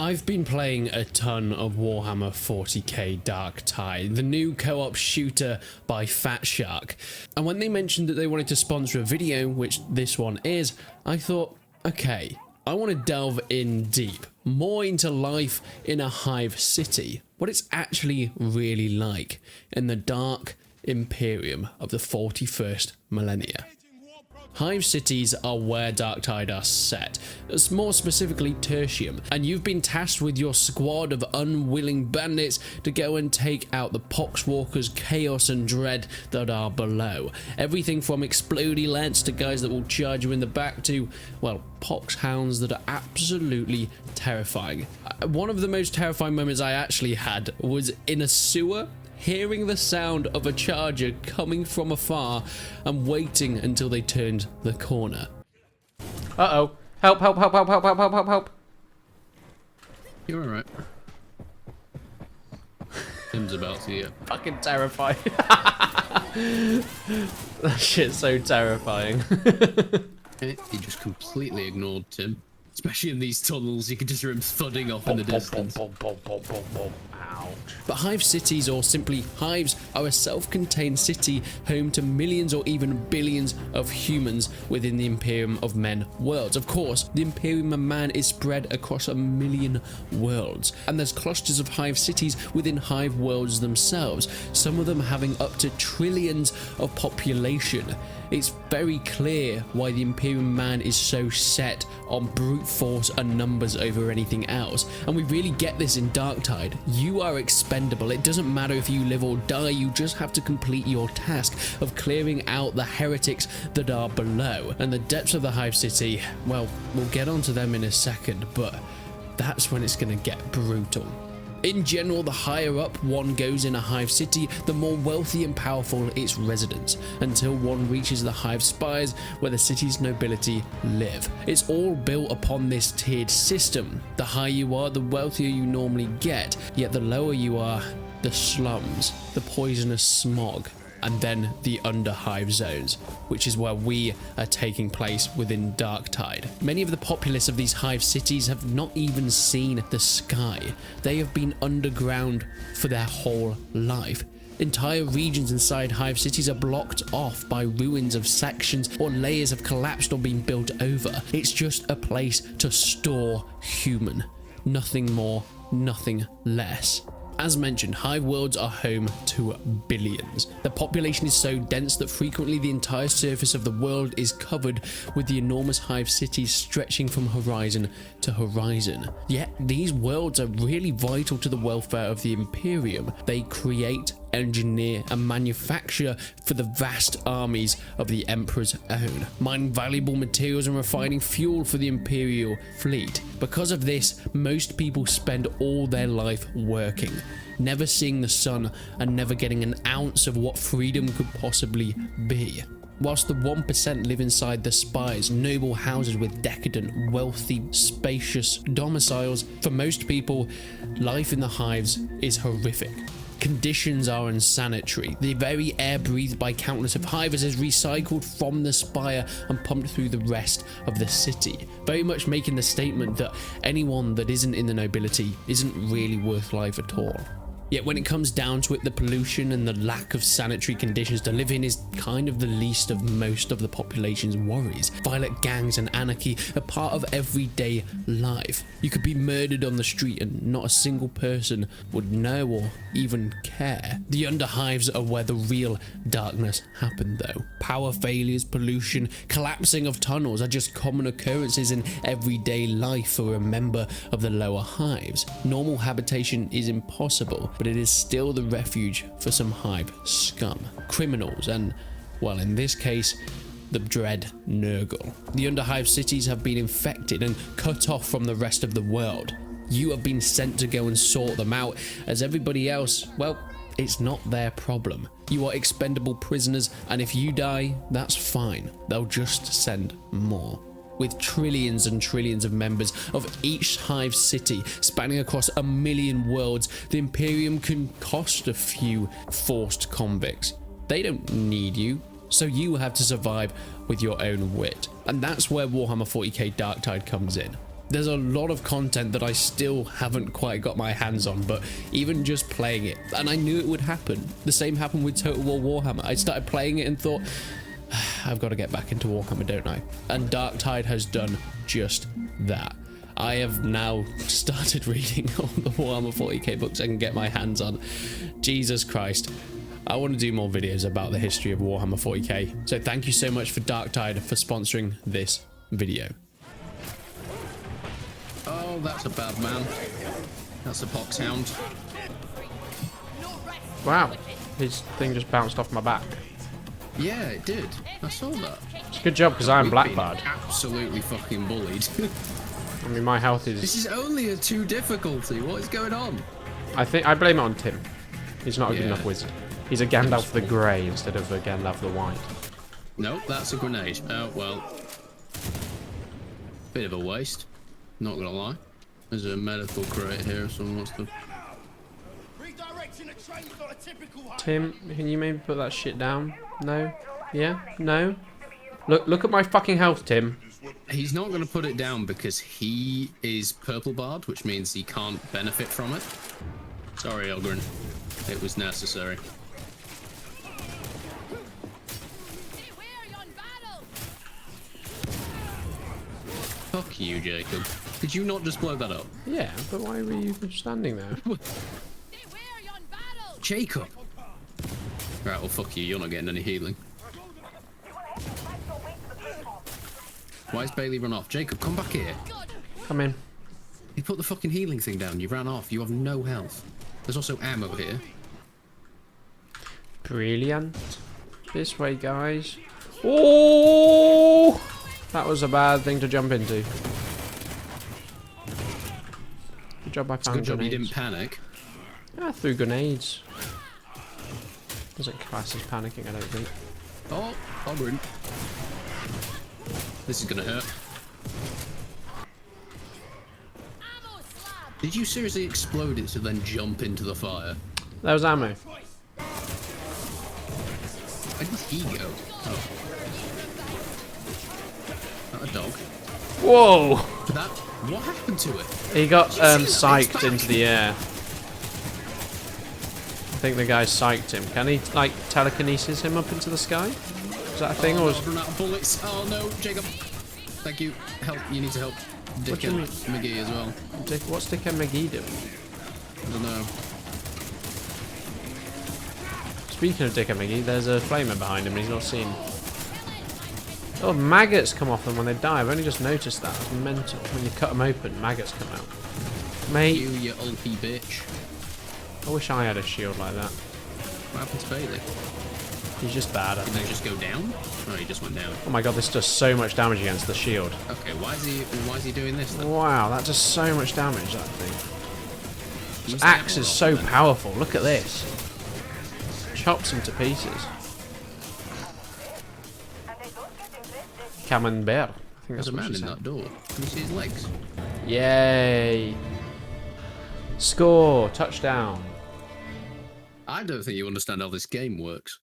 I've been playing a ton of Warhammer 40k Darktide, the new co-op shooter by Fat Shark, and when they mentioned that they wanted to sponsor a video, which this one is, I thought, okay, I want to delve in deep, more into life in a Hive city, what it's actually really like in the dark Imperium of the 41st millennia. Hive cities are where Darktide are set, more specifically Tertium, and you've been tasked with your squad of unwilling bandits to go and take out the Poxwalkers, Chaos and Dread that are below. Everything from explodey lance to guys that will charge you in the back to, well, Poxhounds that are absolutely terrifying. One of the most terrifying moments I actually had was in a sewer, hearing the sound of a charger coming from afar and waiting until they turned the corner. Uh-oh. Help, help, help, help, help, help, help, help, help. You're alright. Tim's about to get Fucking terrifying. That shit's so terrifying. he just completely ignored Tim. Especially in these tunnels, you can just hear him thudding off in the distance. Ouch. But Hive cities, or simply hives, are a self-contained city home to millions or even billions of humans within the Imperium of Men worlds. Of course, the Imperium of Man is spread across 1 million worlds, and there's clusters of Hive cities within Hive worlds themselves, some of them having up to trillions of population. It's very clear why the Imperium Man is so set on brute force and numbers over anything else, and we really get this in Darktide. You are expendable. It doesn't matter if you live or die, you just have to complete your task of clearing out the heretics that are below. And the depths of the Hive City, well, we'll get onto them in a second, but that's when it's going to get brutal. In general, the higher up one goes in a Hive city, the more wealthy and powerful its residents, until one reaches the Hive spires where the city's nobility live. It's all built upon this tiered system. The higher you are, the wealthier you normally get, yet the lower you are, the slums, the poisonous smog, and then the underhive zones, which is where we are taking place within Darktide. Many of the populace of these Hive cities have not even seen the sky. They have been underground for their whole life. Entire regions inside Hive cities are blocked off by ruins of sections or layers have collapsed or been built over. It's just a place to store human. Nothing more, nothing less. As mentioned, Hive worlds are home to billions. The population is so dense that frequently the entire surface of the world is covered with the enormous Hive cities stretching from horizon to horizon. Yet these worlds are really vital to the welfare of the Imperium. They create, engineer and manufacture for the vast armies of the Emperor's own, mining valuable materials and refining fuel for the Imperial fleet. Because of this, most people spend all their life working, never seeing the sun and never getting an ounce of what freedom could possibly be. Whilst the 1% live inside the spires, noble houses with decadent, wealthy, spacious domiciles, for most people, life in the hives is horrific. Conditions are unsanitary. The very air breathed by countless of hivers is recycled from the spire and pumped through the rest of the city, very much making the statement that anyone that isn't in the nobility isn't really worth life at all. Yet when it comes down to it, the pollution and the lack of sanitary conditions to live in is kind of the least of most of the population's worries. Violent gangs and anarchy are part of everyday life. You could be murdered on the street and not a single person would know or even care. The underhives are where the real darkness happened though. Power failures, pollution, collapsing of tunnels are just common occurrences in everyday life for a member of the lower hives. Normal habitation is impossible, but it is still the refuge for some Hive scum, criminals, and, well, in this case, the dread Nurgle. The underhive cities have been infected and cut off from the rest of the world. You have been sent to go and sort them out, as everybody else, well, it's not their problem. You are expendable prisoners, and if you die, that's fine. They'll just send more. With trillions and trillions of members of each Hive city spanning across 1 million worlds, the Imperium can cost a few forced convicts. They don't need you, so you have to survive with your own wit. And that's where Warhammer 40k Darktide comes in. There's a lot of content that I still haven't quite got my hands on, but even just playing it, and I knew it would happen. The same happened with Total War Warhammer. I started playing it and thought, I've got to get back into Warhammer, don't I? And Darktide has done just that. I have now started reading all the Warhammer 40k books I can get my hands on. Jesus Christ. I want to do more videos about the history of Warhammer 40k. So thank you so much for Darktide for sponsoring this video. Oh, that's a bad man. That's a poxhound. Wow, his thing just bounced off my back. Yeah, it did. I saw that. It's a good job because I'm We've been blackbarred. absolutely fucking bullied. I mean, my health is... This is only a 2 difficulty. What is going on? I blame it on Tim. He's not a good Yeah. enough wizard. He's a Gandalf the Grey instead of a Gandalf the White. Nope, that's a grenade. Oh, well. Bit of a waste. Not gonna lie. There's a medical crate here if someone wants to... Tim, can you maybe put that shit down? No? Yeah? No? Look at my fucking health, Tim. He's not gonna put it down because he is purple barred, which means he can't benefit from it. Sorry, Elgrin. It was necessary. Fuck you, Jacob. Did you not just blow that up? Yeah, but why were you standing there? Jacob! Right, well, fuck you. You're not getting any healing. Why is Bailey run off? Jacob, come back here. Come in. You put the fucking healing thing down. You ran off. You have no health. There's also ammo here. Brilliant. This way, guys. Oh! That was a bad thing to jump into. Good job I found Good job you grenades. didn't panic. I threw grenades. Doesn't class as panicking, I don't think. Oh, Elgrin. This is gonna hurt. Did you seriously explode it to then jump into the fire? There was ammo. Where did he go? Oh. Not a dog. Whoa! That... What happened to it? He got Did you see that? psyched It's into the air. I think the guy psyched him. Can he, like, telekinesis him up into the sky? Is that a thing, or Oh, is... God, run out of bullets. Oh, no, Jacob. Thank you. Help. You need to help What Dick do you and McGee as well. What's Dick and McGee doing? I don't know. Speaking of Dick and McGee, there's a flamer behind him and he's not seen. Oh, maggots come off them when they die. I've only just noticed that. It's mental. When you cut them open, maggots come out. Mate, You ulpy bitch. I wish I had a shield like that. What happened to Bailey? He's just bad, I Did he think. just go down? Oh, he just went down. Oh my god, this does so much damage against the shield. Okay, why is he doing this then? Wow, that does so much damage, that thing. Use This the axe ammo is off so then. powerful. Look at this. Chops him to pieces. Camembert. I think There's that's a what man she in said. that door. Can you see his legs? Yay. Score. Touchdown. I don't think you understand how this game works.